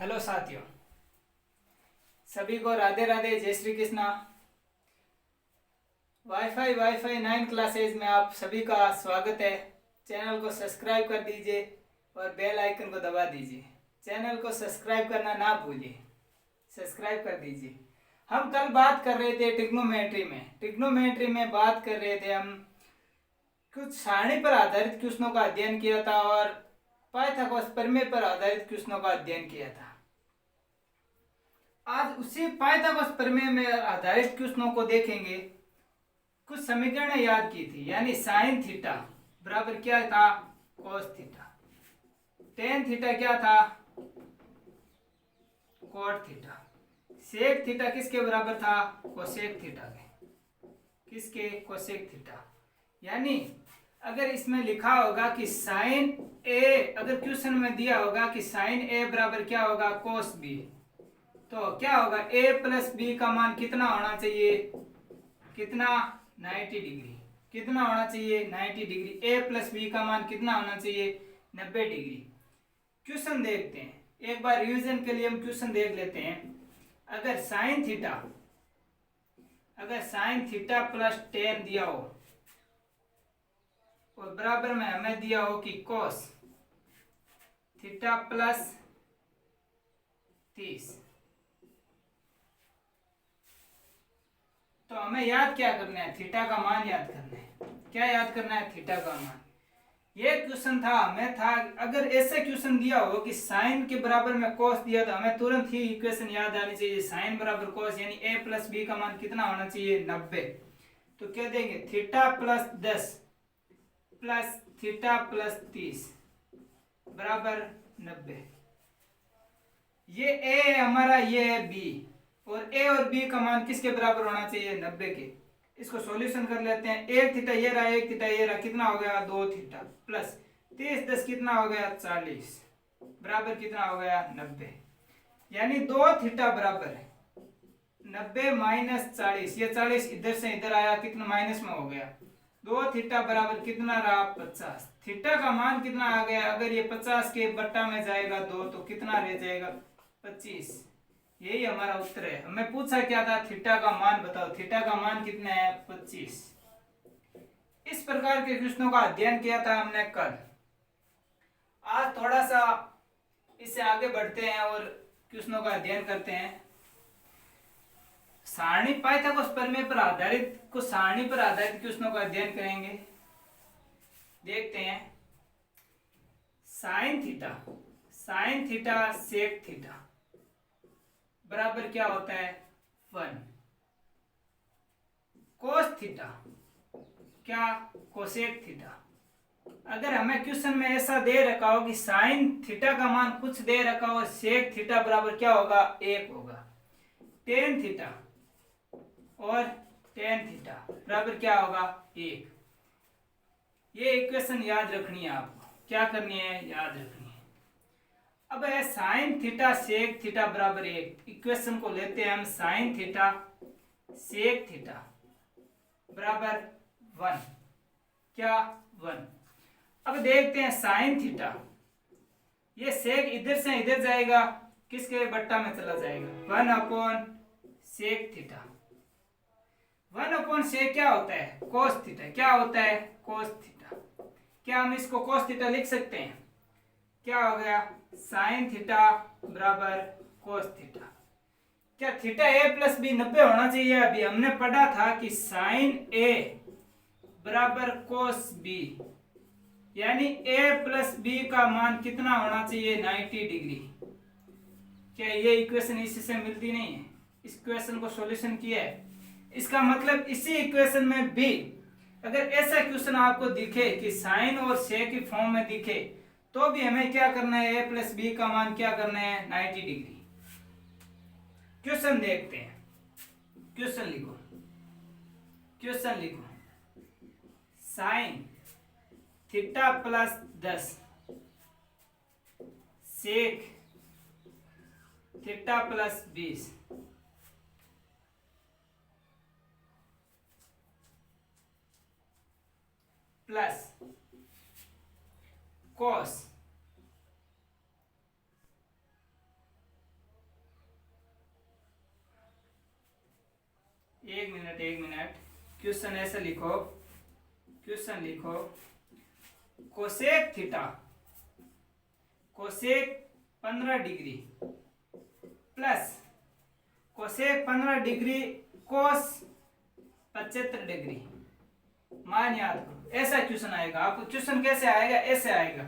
Hello साथियों, सभी को राधे राधे, जय Shri Krishna. Wifi wifi 9 classes में आप सभी का स्वागत है। चैनल को सब्सक्राइब कर दीजिए और बेल आइकन को दबा दीजिए। चैनल को सब्सक्राइब करना ना भूलिए, सब्सक्राइब कर दीजिए। हम कल बात कर रहे थे ट्रिग्नोमेट्री में बात कर रहे थे हम। कुछ सारणी पर आधारित क्वेश्चनों का अध्ययन किया था और पाइथागोरस प्रमेय पर आधारित क्वेश्चनों का अध्ययन किया था। आज उसी पाइथागोरस प्रमेय में आधारित क्वेश्चनों को देखेंगे। कुछ समीकरण याद की थी, यानी साइन थीटा बराबर क्या था, कोस थीटा। टेन थीटा क्या था, कोट थीटा। सेक थीटा किसके बराबर था, कोसेक थीटा के। किसके, कोसेक थीटा। यानी अगर इसमें लिखा होगा कि साइन ए, अगर क्वेश्चन में दिया होगा कि साइन ए बराबर क्या होगा, कोस बी, तो क्या होगा, ए प्लस बी का मान कितना होना चाहिए, कितना, 90 डिग्री। कितना होना चाहिए, 90 डिग्री। ए प्लस बी का मान कितना होना चाहिए, 90 डिग्री। क्वेश्चन देखते हैं एक बार, रिवीजन के लिए हम क्वेश्चन देख लेते हैं। अगर साइन थीटा प्लस 10 दिया हो और बराबर में हमें दिया हो कि कोस थीटा प्लस 30, तो हमें याद क्या करना है, थीटा का मान याद करना है। क्या याद करना है, थीटा का मान। ये क्वेश्चन था, हमें था अगर ऐसे क्वेश्चन दिया हो कि साइन के बराबर में कोस दिया तो हमें तुरंत ही इक्वेशन याद आनी चाहिए, साइन बराबर कोस, यानी ए प्लस बी का मान कितना होना चाहिए, 90। तो क्या देंगे, theta plus 10 plus theta plus 30 बराबर 90। ये ए है हमारा, ये है बी, और ए और बी का मान किसके बराबर होना चाहिए, 90 के। इसको सॉल्यूशन कर लेते हैं। एक थीटा ये रहा, एक थीटा ये रहा, कितना हो गया, 2 थीटा प्लस 30 10 कितना हो गया, 40 बराबर कितना हो गया, 90। यानी 2 थीटा बराबर है 90 माइनस 40। ये 40 इधर से इधर आया, कितना माइनस में हो गया। 2 थीटा बराबर कितना रहा, 50। थीटा का मान कितना आ गया, अगर ये 50 के बट्टा में जाएगा 2 तो कितना रह जाएगा, 25। यही हमारा उत्तर है। हमें पूछा क्या था, थीटा का मान बताओ। थीटा का मान कितना है, 25। इस प्रकार के क्वेश्चनों का अध्ययन किया था हमने कल। आज थोड़ा सा इससे आगे बढ़ते हैं और क्वेश्चनों का अध्ययन करते हैं। सारणी पाइथागोरस प्रमेय पर आधारित, कुछ सारणी पर आधारित क्वेश्चनों का अध्ययन करेंगे। देखते हैं। साइन थीटा सेक थीटा बराबर क्या होता है, 1। कोस थीटा क्या, कोसेक थीटा। अगर हमें क्वेश्चन में ऐसा दे रखा हो कि साइन थीटा का मान कुछ दे रखा हो, सेक थीटा बराबर क्या होगा, 1 होगा। टेन थीटा और टेन थीटा बराबर क्या होगा, 1। ये इक्वेशन याद रखनी है आपको। क्या करनी है, याद रखनी है। अब है साइन थीटा सेक थीटा बराबर 1। इक्वेशन को लेते हैं हम, साइन थीटा सेक थीटा बराबर 1। क्या, 1। अब देखते हैं साइन थीटा, ये सेक इधर से इधर जाएगा, किसके बट्टा में चला जाएगा, 1 upon sec theta. 1 upon sec क्या होता है, कोस थीटा। क्या होता है, कोस थीटा। क्या हम इसको कोस थीटा लिख सकते हैं। क्या हो गया, साइन थीटा बराबर कोस थीटा। क्या थीटा ए प्लस बी 90 होना चाहिए। अभी हमने पढ़ा था कि साइन ए बराबर कोस बी, यानी ए प्लस बी का मान कितना होना चाहिए, 90 डिग्री। क्या ये इक्वेशन इससे मिलती नहीं है। इस इक्वेशन को सॉल्यूशन किया है, इसका मतलब इसी इक्वेशन में भी अगर ऐसा क्वेश्चन आपको दिखे कि साइन और से की फॉर्म में दिखे, तो भी हमें क्या करना है, ए प्लस बी का मान क्या करना है, 90 डिग्री। क्वेश्चन देखते हैं। क्वेश्चन लिखो, sine theta plus 10 sec theta plus 20 plus cos एक मिनट। क्वेश्चन ऐसा लिखो, cosec theta, cosec 15 degree plus cosec 15 degree cos 75 degree, मान याद करो। ऐसा क्वेश्चन आएगा। आपको क्वेश्चन कैसे आएगा? ऐसे आएगा,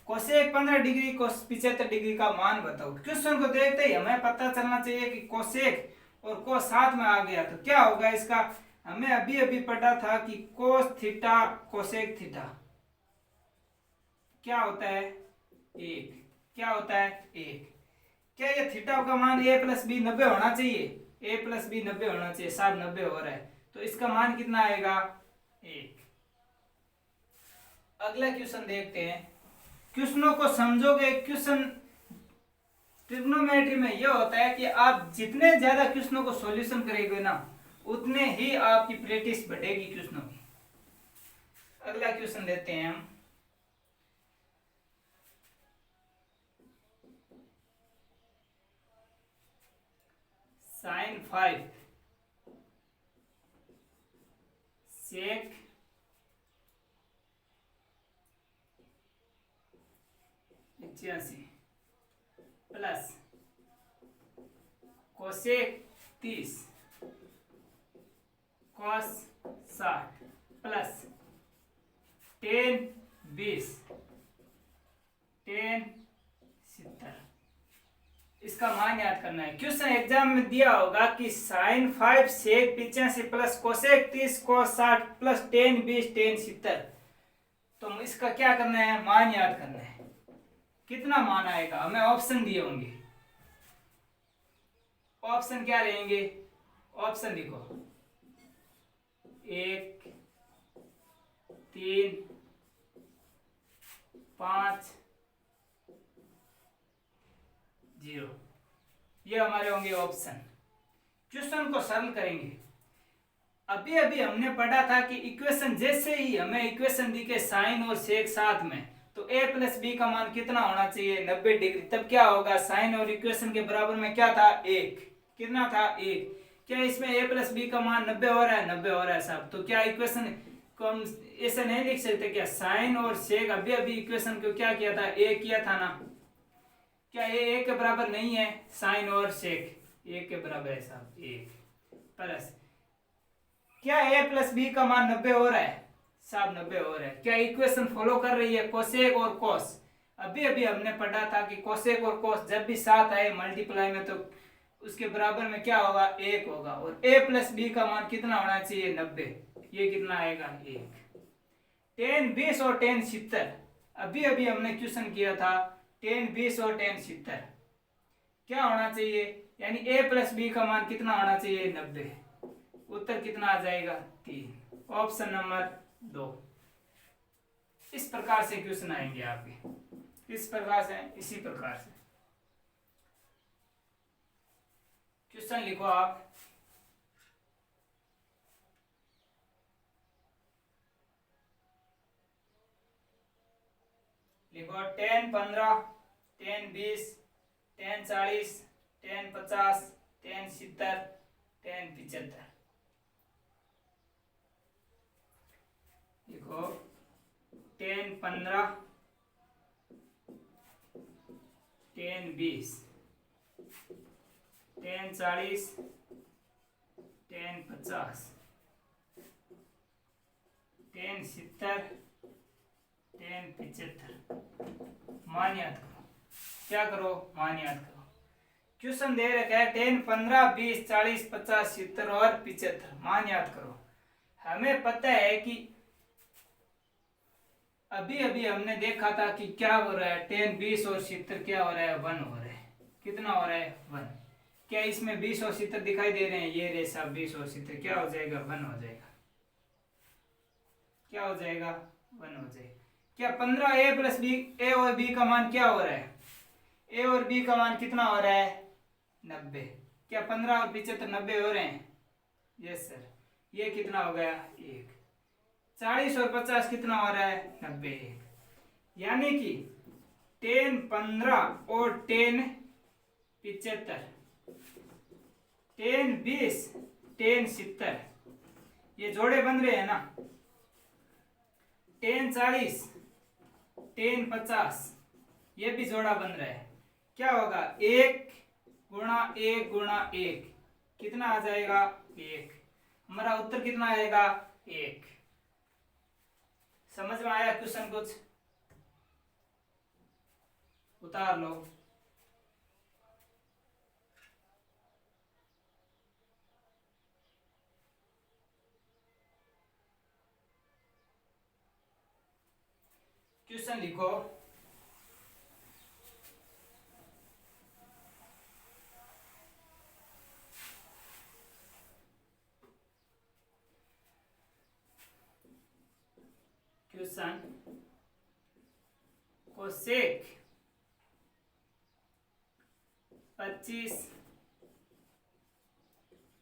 कोसेक 15 डिग्री कोस 75 डिग्री का मान बताओ। क्वेश्चन को देखते ही हमें पता चलना चाहिए कि कोसेक और कोस साथ में आ गया तो क्या होगा इसका। हमें अभी अभी पढ़ा था कि कोस थीटा कोसेक थीटा क्या होता है? 1। क्या होता है? 1। क्या ये थीटा का मान a प्लस बी 90 होना चाहिए? a प्लस बी 90 होना चाहिए। साहब 90 हो रहा है तो इसका मान कितना आएगा? 1। अगला क्वेश्चन देखते हैं। क्वेश्चनों को समझोगे। क्वेश्चन ट्रिग्नोमेट्री में यह होता है कि आप जितने ज्यादा क्वेश्चनों को सॉल्यूशन करेंगे ना, उतने ही आपकी प्रैक्टिस बढ़ेगी क्वेश्चनों की। अगला क्वेश्चन लेते हैं हम। sin 5 sec plus cosec 30 cos 60 plus tan 20 tan 70। इसका मान याद करना है। क्वेश्चन एग्जाम में दिया होगा कि sin 5 sec 85 plus cosec 30 cos 60 plus tan 20 tan 70। तो इसका क्या करना है? मान याद करना है। कितना मान आएगा? हमें ऑप्शन दिए होंगे। ऑप्शन क्या रहेंगे? ऑप्शन लिखो 1 3 5 0। ये हमारे होंगे ऑप्शन। क्वेश्चन को सरल करेंगे। अभी अभी हमने पढ़ा था कि इक्वेशन जैसे ही हमें इक्वेशन दी के साइन और सेक साथ में, तो a प्लस बी का मान कितना होना चाहिए? 90 डिग्री। तब क्या होगा? साइन और इक्वेशन के बराबर में क्या था? 1। कितना था? 1। क्या इसमें a प्लस बी का मान 90 हो रहा है? 90 हो रहा है साहब। तो क्या इक्वेशन को हम ऐसे नहीं लिख सकते क्या? साइन और सेक अभी अभी इक्वेशन को क्या किया था? a किया था ना। क्या ये 1 के बराबर नहीं है? साइन और सेक 1 के बराबर है साहब। 1 प्लस क्या a प्लस बी का मान 90 हो रहा है साहब? 90 हो रहा है। क्या इक्वेशन फॉलो कर रही है कोसेक और कोस? अभी अभी हमने पढ़ा था कि कोसेक और कोस जब भी साथ आए मल्टीप्लाई में तो उसके बराबर में क्या होगा? 1 होगा। और a प्लस बी का मान कितना होना चाहिए? 90। ये कितना आएगा? 1। tan 20 और tan 70 अभी अभी हमने क्वेश्चन किया था। tan 20 और tan 70 क्या होना चाहिए? यानी a प्लस बी का मान कितना होना चाहिए? 90। उत्तर कितना आ जाएगा? 3। Option number 2। इस प्रकार से क्वेश्चन आएंगे आपके। इस प्रकार से, इसी प्रकार से क्वेश्चन लिखो आप। लिखो tan 15 tan 20 tan 40 tan 50 tan 70 tan 75। लिखो tan 15 tan 20 tan 40 tan 50 tan 70 tan 75। मान याद करो। क्या करो? मान याद करो। क्वेश्चन दे रखा है tan 15 20 40 50 70 और 75। मान याद करो। हमें पता है कि अभी अभी हमने देखा था कि क्या हो रहा है? tan 20 और 70 क्या हो रहा है? 1 हो रहा है। कितना हो रहा है? 1। क्या इसमें 20 और 70 दिखाई दे रहे हैं? ये रे साहब 20 और 70 क्या हो जाएगा? 1 हो जाएगा। क्या हो जाएगा? 1 हो जाएगा। क्या 15 a प्लस बी, a और b का मान क्या हो रहा है? a और b का मान कितना हो रहा है? 90। क्या 15 और 75 90 हो रहे हैं? Yes sir. ये कितना हो गया? 1। 40 और 50 कितना हो रहा है? 90। यानी कि tan 15 और tan 75 tan 20 tan 70, ये जोड़े बन रहे हैं ना, tan 40, tan 50, ये भी जोड़ा बन रहा है। क्या होगा, 1 गुणा 1 गुणा 1 कितना आ जाएगा, 1। हमारा उत्तर कितना आएगा, 1। समझ में आया क्वेश्चन कुछ, उतार लो। क्वेश्चन लिखो। Question, cosec 25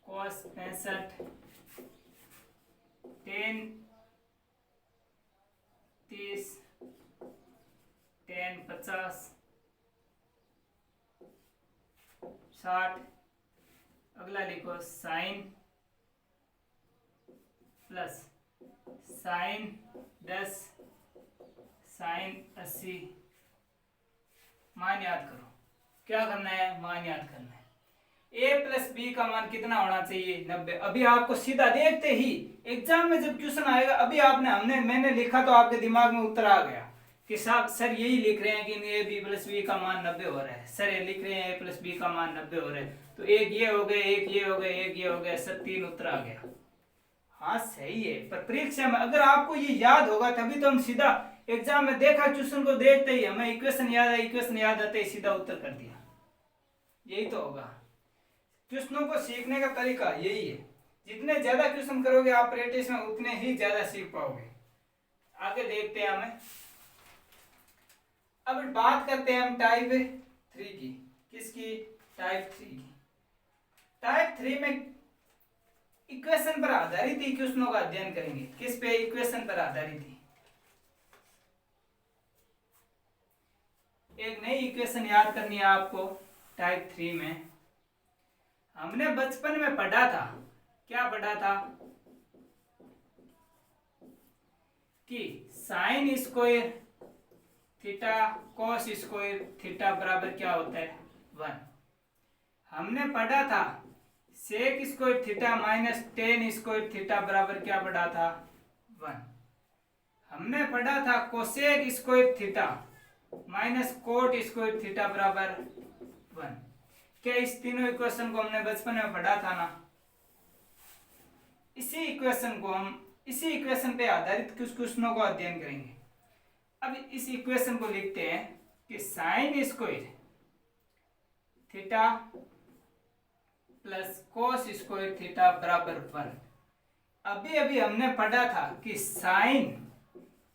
cos 65 tan 30 tan 50 60, अगला लिखो साइन प्लस साइन 10 साइन 80। मान याद करो, क्या करना है, मान याद करना है। a प्लस बी का मान कितना होना चाहिए, 90। अभी आपको सीधा देखते ही एग्जाम में जब क्वेश्चन आएगा, अभी मैंने लिखा तो आपके दिमाग में उत्तर आ गया कि साहब सर यही लिख रहे हैं कि ए बी प्लस बी का मान 90 हो रहा है, सर ये लिख रहे हैं ए प्लस बी का मान 90 हो रहा है, तो एक ये हो गए, एक ये हो गए, एक ये हो गया, सर 3 उत्तर आ गया। हाँ सही है, पर परीक्षा में अगर आपको ये याद होगा तभी तो हम सीधा एग्जाम में देखा क्वेश्चन को देखते ही हमें इक्वेशन याद है, इक्वेशन याद आते ही सीधा उत्तर कर दिया। यही तो होगा, क्वेश्चनों को सीखने का तरीका यही है। जितने ज्यादा क्वेश्चन करोगे आप प्रैक्टिस में, उतने ही ज्यादा सीख पाओगे। आगे देखते हैं हमें, अब बात करते हैं हम टाइप 3 की। किसकी, टाइप 3 की। टाइप 3 में इक्वेशन पर आधारित ही क्वेश्चनों का अध्ययन करेंगे। किस पे, इक्वेशन पर आधारित ही। एक नई इक्वेशन याद करनी है आपको टाइप 3 में। हमने बचपन में पढ़ा था, क्या पढ़ा था कि sine square theta cos square theta बराबर क्या होता है, 1। हमने पढ़ा था sec square theta minus tan square theta बराबर क्या पढ़ा था, 1। हमने पढ़ा था cosec square theta minus cot square theta बराबर 1। क्या इस तीनों इक्वेशन को हमने बचपन में पढ़ा था ना। इसी इक्वेशन पे आधारित कुछ क्वेश्चनों को अध्ययन करेंगे। अब इस इक्वेशन को लिखते हैं कि sine square theta plus cos square theta बराबर 1। अभी अभी हमने पढ़ा था कि साइन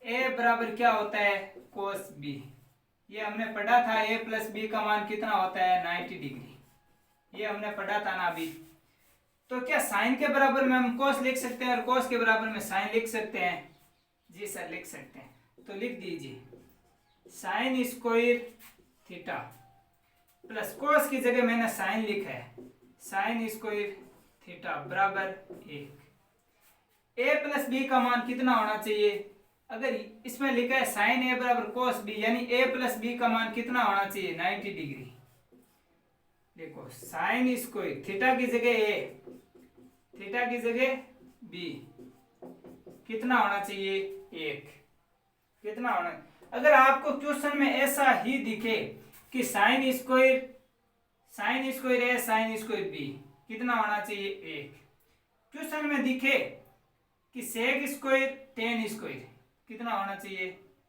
ए बराबर क्या होता है, कोस बी। ये हमने पढ़ा था, ए प्लस बी का मान कितना होता है, 90 डिग्री। ये हमने पढ़ा था ना अभी। तो क्या साइन के बराबर में हम कोस लिख सकते हैं और कोस के बराबर में साइन लिख सकते हैं, जी सर लिख सकते हैं। तो लिख दीजिए sign square theta plus cos की जगह मैंने साइन लिखा है, साइन स्क्वायर थीटा बराबर 1। ए प्लस बी का मान कितना होना चाहिए, अगर इसमें लिखा है साइन ए बराबर कोस बी, यानी ए प्लस बी का मान कितना होना चाहिए, 90 डिग्री। देखो साइन स्क्वायर थीटा की जगह ए, थीटा की जगह बी, कितना होना चाहिए, 1। कितना होना, अगर आपको क्वेश्चन में ऐसा ही दिखे कि साइन स्क्वायर ए साइन स्क्वायर बी, कितना होना चाहिए, 1। क्वेश्चन में दिखे कि सेक स्क्वायर टेन स्क्वायर, कितना होना चाहिए,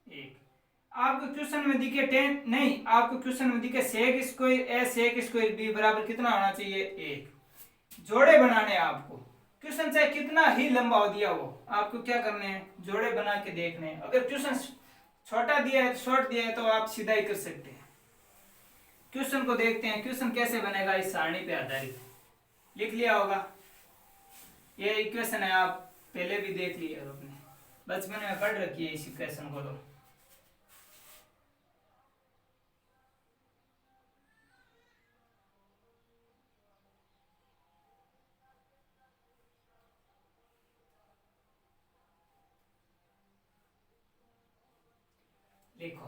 1। आपको क्वेश्चन में दिखे टेन नहीं, आपको क्वेश्चन में दिखे सेक स्क्वायर ए सेक स्क्वायर बी बराबर कितना होना चाहिए, 1। जोड़े बनाने आपको, क्वेश्चन चाहे कितना ही लंबा हो दिया हो, आपको क्या करने हैं, जोड़े बना के देखने हैं। अगर क्वेश्चन छोटा दिया है, शॉर्ट दिया है, तो आप सीधा ही कर सकते हैं। क्वेश्चन को देखते हैं, क्वेश्चन कैसे बनेगा, इस सारणी पे आधारित। लिख लिया होगा, ये इक्वेशन है, आप पहले भी देख लिए अपने बचपन में पढ़ रखी है इस इक्वेशन को। तो लिखो,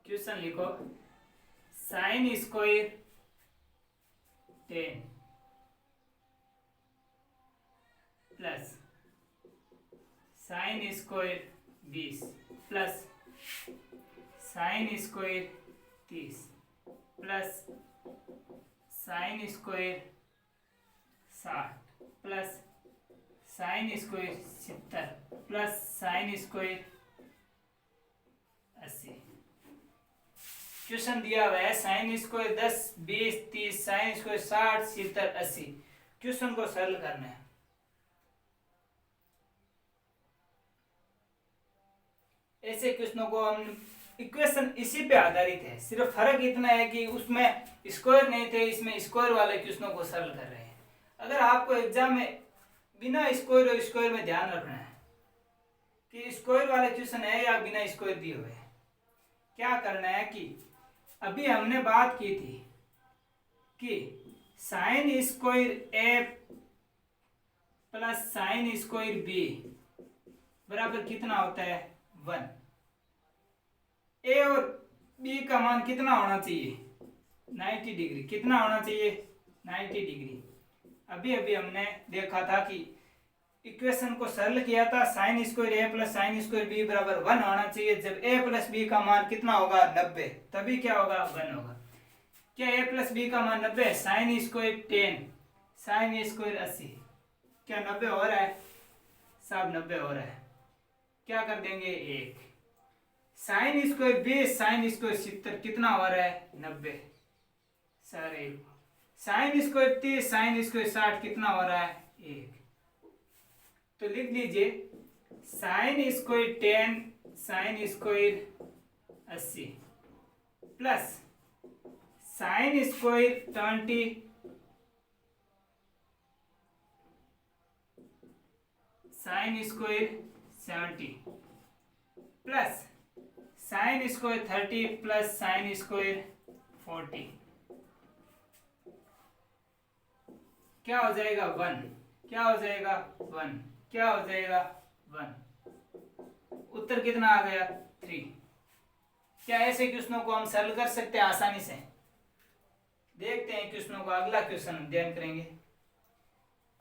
क्वेश्चन लिखो, sine square 10 plus sine square 20 plus sine square 30 plus sine square 60 plus sine square 70 plus sine square 80। Question दिया हुआ है sine square 10 20 30 sine square 60 70 80। Question को सरल करना है। ऐसे क्वेश्चनों को हम इक्वेशन इसी पे आधारित है, सिर्फ फर्क इतना है कि उसमें स्क्वायर नहीं थे, इसमें स्क्वायर वाले क्वेश्चनों को सरल कर रहे हैं। अगर आपको एग्जाम में बिना स्क्वायर और स्क्वायर में ध्यान रखना है कि स्क्वायर वाले क्वेश्चन है या बिना स्क्वायर दिए हुए हैं, क्या करना है कि अभी हमने बात की थी कि साइन स्क्वायर ए प्लस साइन स्क्वायर बी बराबर कितना होता है 1। ए और बी का मान कितना होना चाहिए 90 डिग्री। कितना होना चाहिए 90 डिग्री। अभी अभी हमने देखा था कि इक्वेशन को सरल किया था, साइन स्क्वायर ए प्लस साइन स्क्वायर बी बराबर 1 होना चाहिए। जब ए प्लस बी का मान कितना होगा 90, तभी क्या होगा 1 होगा। क्या ए प्लस बी का मान 90 है? साइन स्क्वायर 10 साइन स्क्वायर 80, क्या 90 हो रहा है? सब 90 हो रहा है। क्या कर देंगे 1। साइन स्क्वायर 20 साइन स्क्वायर 70 कितना हो रहा है 90 sir 1। Sine square 30 sine square 60 कितना हो रहा है 1। तो लिख लीजिए sine square 10 sine square 80 plus sine square 20 sine square 70 plus sine square 30 plus sine square 40। क्या हो जाएगा 1। क्या हो जाएगा 1। क्या हो जाएगा 1। उत्तर कितना आ गया 3। क्या ऐसे क्वेश्चनों को हम सरल कर सकते हैं आसानी से? देखते हैं क्वेश्चनों को। अगला क्वेश्चन अध्ययन करेंगे।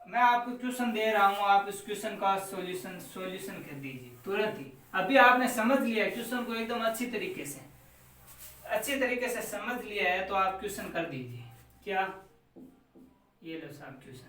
मैं आपको क्वेश्चन दे रहा हूं, आप इस क्वेश्चन का सॉल्यूशन कर दीजिए तुरंत ही। अभी आपने समझ लिया क्वेश्चन को एकदम अच्छी तरीके से समझ लिया है तो आप क्वेश्चन कर दीजिए। क्या ये लो साहब क्वेश्चन।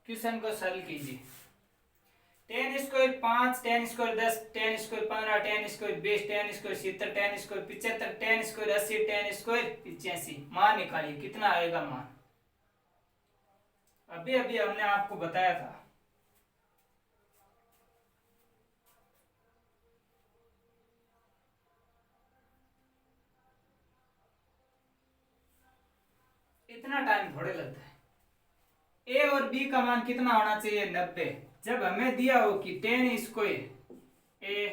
क्वेश्चन को सरल कीजिए। 10 square 5 10 square 10 10 square 15 10 square 20 10 square 70 10 square 75 10 square 80 10 square 85। मान निकालिए कितना आएगा मान। अभी अभी हमने आपको बताया था। इतना टाइम थोड़े लगता है। ए और बी का मान कितना होना चाहिए 90। जब हमें दिया हो कि 10 स्क्वायर ए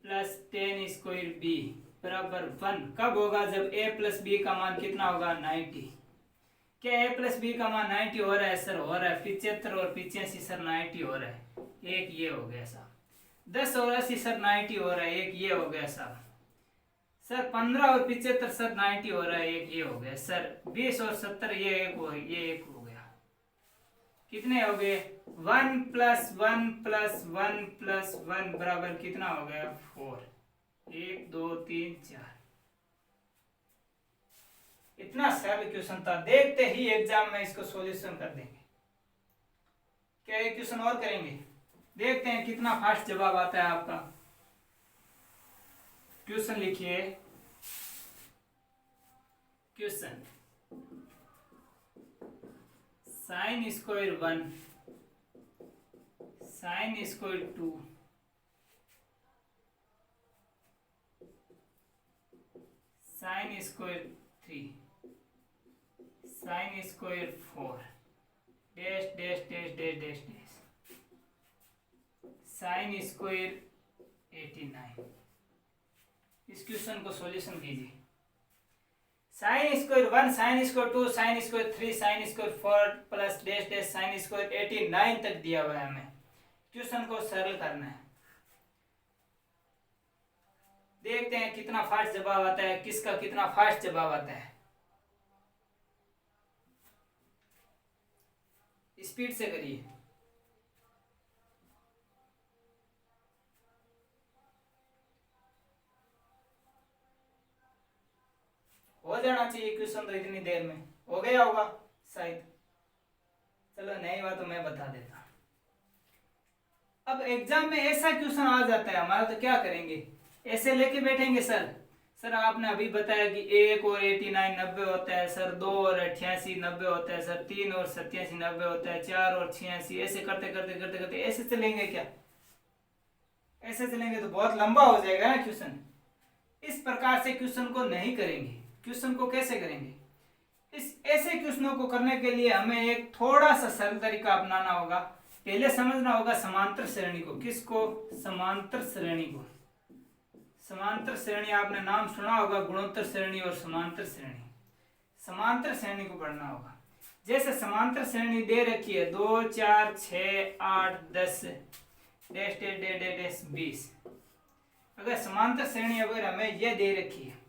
प्लस 10 स्क्वायर बी बराबर 1 कब होगा? जब ए प्लस बी का मान कितना होगा 90। क्या ए प्लस बी का मान 90 हो रहा है? सर हो रहा है। 75 और 85 सर 90 हो रहा है। एक ये हो गया साहब। 10 और 80 सर 90 हो रहा है। एक ये हो गया साहब। सर 15 और 75 सर 90 हो रहा है। एक ये हो गया सर। 20 और 70 ये एक हो गया। कितने हो गए? 1 प्लस 1 प्लस 1 प्लस 1 बराबर कितना हो गया 4। 1 2 3 4। इतना सरल क्वेश्चन था, देखते ही एग्जाम में इसको सॉल्यूशन कर देंगे। क्या एक क्वेश्चन और करेंगे? देखते हैं कितना फास्ट जवाब आता है आपका। क्वेश्चन लिखिए। Question sine square 1, sine square 2, sine square 3, sine square 4, dash dash dash dash dash dash, sine square 89। इस क्वेश्चन को सॉल्यूशन कीजिए। Sine square 1, sine square 2, sine square 3, sine square 4 plus dash dash sine square 89 तक दिया हुआ है। हमें question को सरल करना है। देखते हैं कितना फास्ट जवाब आता है, किसका कितना फास्ट जवाब आता है। स्पीड से करिए। हो जाना चाहिए क्वेश्चन तो इतनी देर में हो गया होगा शायद। चलो नहीं हुआ तो मैं बता देता। अब एग्जाम में ऐसा क्वेश्चन आ जाता है हमारा तो क्या करेंगे, ऐसे लेके बैठेंगे सर आपने अभी बताया कि 1 और 89 90 होता है सर, 2 और 88 90 होता है सर, 3 और 87 90 होता है, 4 और 86, ऐसे करते करते करते करते ऐसे चलेंगे क्या? ऐसे चलेंगे तो बहुत लंबा हो जाएगा ना क्वेश्चन। इस प्रकार से क्वेश्चन को नहीं करेंगे। क्वेश्चन को कैसे करेंगे? इस ऐसे क्वेश्चनों को करने के लिए हमें एक थोड़ा सा सरल तरीका अपनाना होगा। पहले समझना होगा समांतर श्रेणी को। किसको? समांतर श्रेणी को। समांतर श्रेणी आपने नाम सुना होगा, गुणोत्तर श्रेणी और समांतर श्रेणी। समांतर श्रेणी को पढ़ना होगा। जैसे समांतर श्रेणी दे रखी है 2 4 6 8 10 डैश डैश डैश डैश 20। अगर समांतर श्रेणी अगर हमें यह दे रखी है,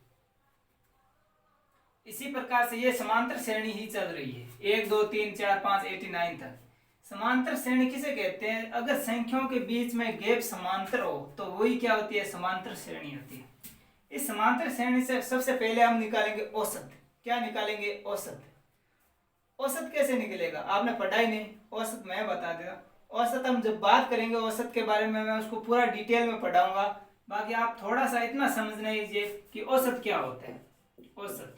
इसी प्रकार से ये समांतर श्रेणी ही चल रही है 1 2 3 4 5 89 तक। समांतर श्रेणी किसे कहते हैं? अगर संख्याओं के बीच में गैप समांतर हो तो वही क्या होती है? समांतर श्रेणी होती है। इस समांतर श्रेणी से सबसे पहले हम निकालेंगे औसत। क्या निकालेंगे? औसत। औसत कैसे निकलेगा? आपने पढ़ा ही नहीं, औसत मैं बता देगा। औसत हम जब बात करेंगे औसत के बारे में, मैं उसको पूरा डिटेल में पढ़ाऊंगा। बाकी आप थोड़ा सा इतना समझना लीजिए कि औसत क्या होता है। औसत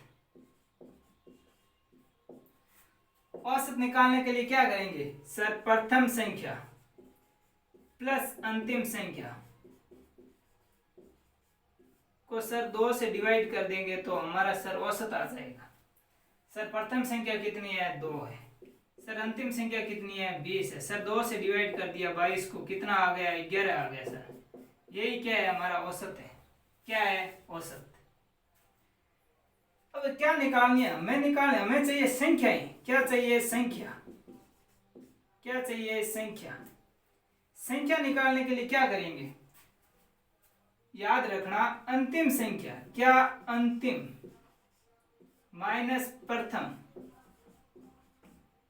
औसत निकालने के लिए क्या करेंगे सर? प्रथम संख्या प्लस अंतिम संख्या को सर 2 से डिवाइड कर देंगे तो हमारा सर औसत आ जाएगा। सर प्रथम संख्या कितनी है? 2 है। सर अंतिम संख्या कितनी है? 20 है। सर 2 से डिवाइड कर दिया 22 को, कितना आ गया? 11 आ गया सर। यही क्या है? हमारा औसत है। क्या है? औसत। अब क्या निकालनी है? हमें चाहिए संख्याएं। क्या चाहिए? संख्या। क्या चाहिए? संख्या। संख्या निकालने के लिए क्या करेंगे? याद रखना, अंतिम संख्या। क्या? अंतिम माइनस प्रथम।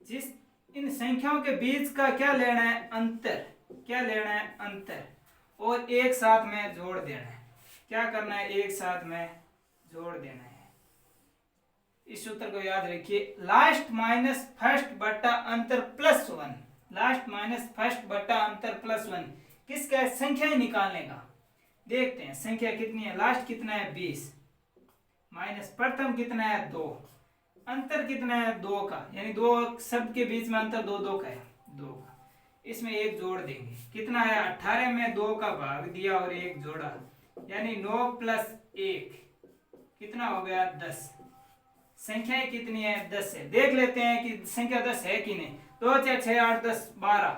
जिस इन संख्याओं के बीच का क्या लेना है? अंतर। क्या लेना है? अंतर। और एक साथ में जोड़ देना है। क्या करना है? एक साथ में जोड़ देना है। इस सूत्र को याद रखिए, लास्ट माइनस फर्स्ट बट्टा अंतर प्लस 1। लास्ट माइनस फर्स्ट बट्टा अंतर प्लस 1 किसका है? संख्या ही निकालने का। देखते हैं संख्या कितनी है। लास्ट कितना है? 20 माइनस प्रथम कितना है? 2। अंतर कितना है? 2 का, यानी 2 शब्द के बीच में अंतर 2 2 का है। 2 का। इसमें एक जोड़ देंगे। कितना है? 18 में 2 का भाग दिया और एक जोड़ा, यानी 9 प्लस 1 कितना हो गया? 10। संख्या कितनी है? 10 है। देख लेते हैं कि संख्या 10 है कि नहीं। 2 4 6 8 10 12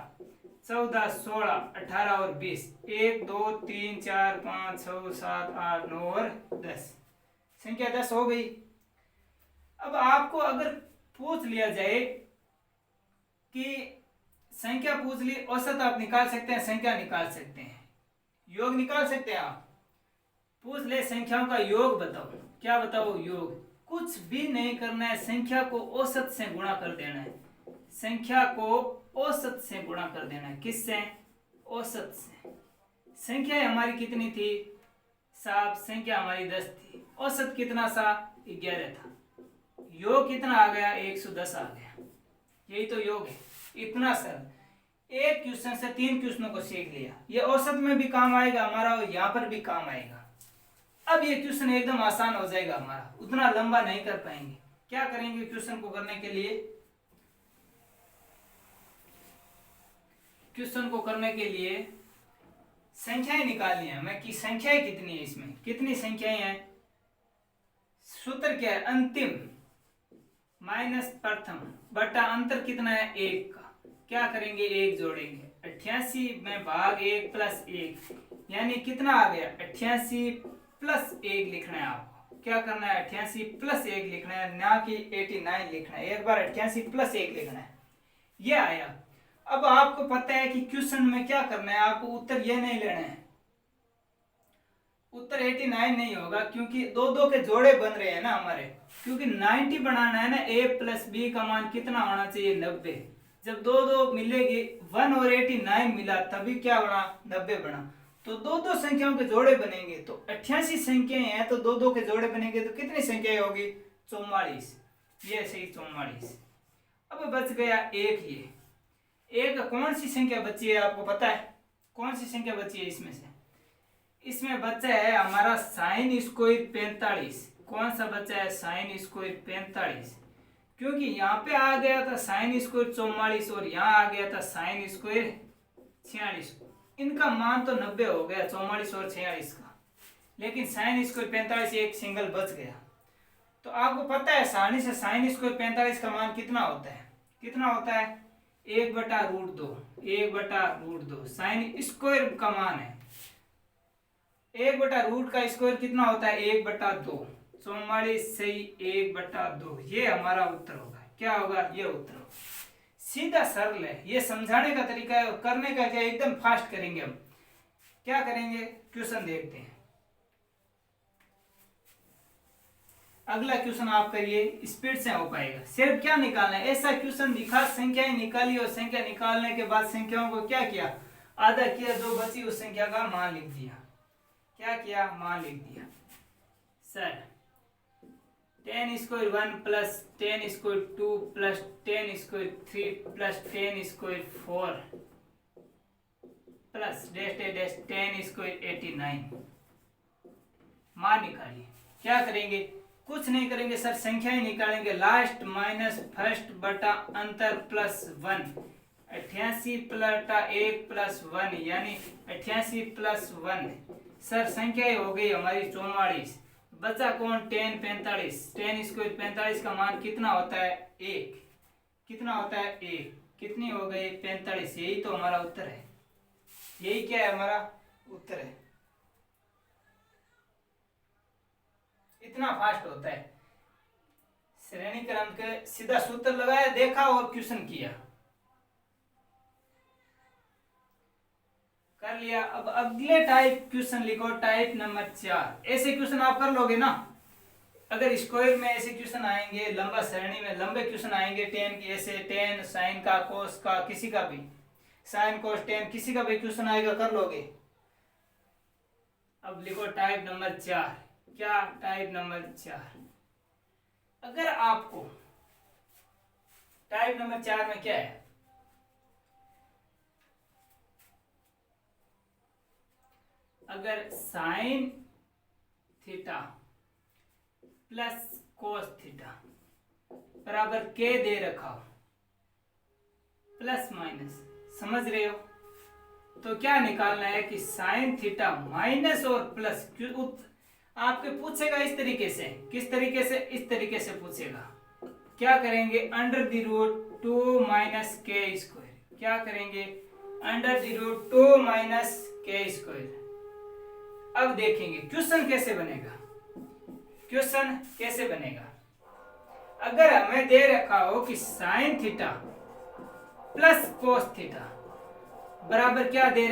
14 16 18 और 20। 1 2 3 4 5 6 7 8 9 और 10। संख्या 10 हो गई। अब आपको अगर पूछ लिया जाए कि संख्या पूछ ली, औसत आप निकाल सकते हैं, संख्या निकाल सकते हैं, योग निकाल सकते हैं। आप पूछ ले संख्याओं का योग बताओ। क्या बताओ? योग। कुछ भी नहीं करना है, संख्या को औसत से गुणा कर देना है। संख्या को औसत से गुणा कर देना है। किससे? औसत से। संख्या हमारी कितनी थी? 7। संख्या हमारी 10 थी। औसत कितना सा? 11 था। योग कितना आ गया? 110 आ गया। यही तो योग है। इतना सर एक क्वेश्चन से 3 क्वेश्चनों को सीख लिया। ये औसत में भी काम आएगा हमारा और यहाँ पर भी काम आएगा। अब ये क्वेश्चन एकदम आसान हो जाएगा हमारा, उतना लंबा नहीं कर पाएंगे। क्या करेंगे क्वेश्चन को करने के लिए? क्वेश्चन को करने के लिए संख्याएं निकालनी है हमें कि संख्याएं कितनी है, इसमें कितनी संख्याएं हैं। सूत्र क्या है, अंतिम माइनस प्रथम बटा अंतर कितना है, 1 का। क्या करेंगे, 1 जोड़ेंगे। 88 में भाग 1 प्लस 1 यानी कितना आ गया, 88 प्लस 1 लिखना है आपको। क्या करना है, 88 प्लस 1 लिखना है, ना कि 89 लिखना है। एक बार 88 प्लस 1 लिखना है, ये आया। अब आपको पता है कि क्वेश्चन में क्या करना है, आपको उत्तर ये नहीं लेना है, उत्तर 89 नहीं होगा, क्योंकि दो दो के जोड़े बन रहे हैं ना हमारे। क्योंकि 90 बनाना है ना, a प्लस बी का मान कितना होना चाहिए, 90। जब दो दो मिलेगी 1 और 89 मिला तभी क्या बना, 90 बना। तो दो दो संख्याओं के जोड़े बनेंगे, तो 88 संख्याएं हैं तो दो दो के जोड़े बनेंगे तो कितनी संख्याएं होगी, 44। ये सही 44। अब बच गया एक, ये एक कौन सी संख्या बची है आपको पता है, कौन सी संख्या बची है इसमें से, इसमें बचा है हमारा साइन स्क्वायर 45। कौन सा बचा है, साइन स्क्वायर 45। क्योंकि यहाँ पे आ गया था साइन स्क्वायर 44 और यहाँ आ गया था साइन स्क्वायर 46। इनका मान तो 90 हो गया, 44 और 46 का, लेकिन साइन स्क्वायर 45 एक सिंगल बच गया। तो आपको पता है आसानी से साइन स्क्वायर 45 का मान कितना होता है, कितना होता है, 1/√2। 1/√2 साइन स्क्वायर का मान है। 1/रूट का स्क्वायर कितना होता है, 1/2। 44 सही 1/2, ये हमारा उत्तर होगा। क्या होगा, ये उत्तर होगा। सीधा सरल है, ये समझाने का तरीका है, करने का क्या, एकदम फास्ट करेंगे हम। क्या करेंगे, क्वेश्चन देखते हैं। अगला क्वेश्चन आप करिए, स्पीड से हो पाएगा। सिर्फ क्या निकालना है, ऐसा क्वेश्चन दिखा, संख्याएं निकाली और संख्या निकालने के बाद संख्याओं को क्या किया, आधा किया, जो बची उस संख्या का मान लिख दिया। क्या किया, मान लिख दिया। Sir 10 square 1 plus 10 square 2 plus 10 square 3 plus 10 square 4 plus dash 10 square 89। मान निकालिए। क्या करेंगे, कुछ नहीं करेंगे सर, संख्याएं निकालेंगे। लास्ट माइनस फर्स्ट बटा अंतर प्लस 1। 88 बटा 1 प्लस 1 यानी 88 प्लस 1। सर संख्याएं हो गई हमारी 44। बचा कौन, 10 45। 10 स्क्वायर 45 का मान कितना होता है, 1। कितना होता है, 1। कितनी हो गई, 45। यही तो हमारा उत्तर है, यही क्या है, हमारा उत्तर है। इतना फास्ट होता है, श्रेणी क्रम के सीधा सूत्र लगाया, देखा और क्वेश्चन किया, कर लिया। अब अगले टाइप क्वेश्चन लिखो, टाइप नंबर 4। ऐसे क्वेश्चन आप कर लोगे ना, अगर स्क्वायर में ऐसे क्वेश्चन आएंगे, लंबा श्रेणी में लंबे क्वेश्चन आएंगे, टेन की ऐसे, टेन साइन का, कोस का, किसी का भी साइन कोस टेन, किसी का भी क्वेश्चन आएगा, कर लोगे। अब लिखो टाइप नंबर 4। क्या, टाइप नंबर 4। अगर आपको टाइप नंबर 4 में क्या है, अगर sign theta plus cos theta बराबर के दे रखा हो, प्लस माइनस, समझ रहे हो, तो क्या निकालना है कि साइन थीटा माइनस और प्लस। आपके पूछेगा इस तरीके से, किस तरीके से, इस तरीके से पूछेगा। क्या करेंगे, √2 माइनस के स्क्वायर। क्या करेंगे, √2 माइनस के स्क्वायर। अब देखेंगे क्वेश्चन कैसे बनेगा, क्वेश्चन कैसे बनेगा। अगर हमें दे रखा हो कि sign theta plus cos theta बराबर क्या दे रखा